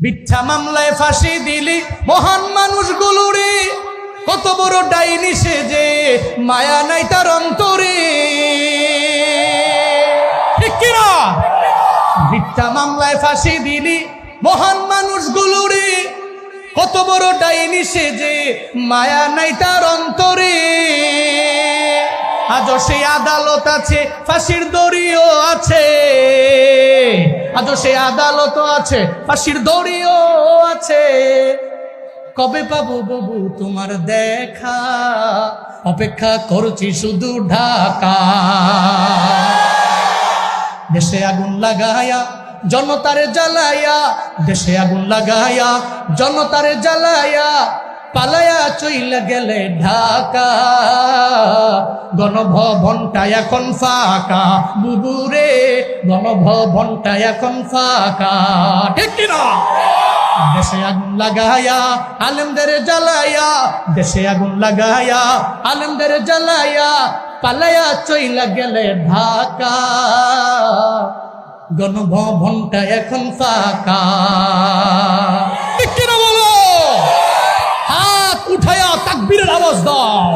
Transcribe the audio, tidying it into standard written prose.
মিথ্যা মামলায় ফাঁসি দিলি মহান মানুষগুলোরে, কত বড় ডাইনি সে যে মায়া নাই তার অন্তরে। ঠিক কিনা? মিথ্যা মামলায় ফাঁসি দিলি মহান মানুষগুলোরে, কত বড় ডাইনি সে যে মায়া নাই তার অন্তরে। আজও সেই আদালত আছে, ফাঁসির দড়িও আছে, আজও সেই আদালত আছে, ফাঁসির দড়িও আছে। কবে পাবো বাবু তোমার দেখা, অপেক্ষা করছি শুধু ঢাকা। দেশে আগুন লাগায়া জনতারে জ্বালায়া, দেশে আগুন লাগায়া জনতারে জ্বালায়া, পালায়া চইলা গেলে ঢাকা। গণভবনটা এখন ফাঁকা বুবুরে, গণভবনটা এখন ফাঁকা। ঠিক কিনা? দেশে আগুন লাগায়া আলেমদের জ্বালায়া, দেশে আগুন লাগায়া আলেমদের জ্বালায়া, পালায়া চইলা গেলে ঢাকা। গণভবনটা এখন ফাঁকা। ঠিক কিনা বলো? হাত উঠায়া তাকবীরের আওয়াজ দাও।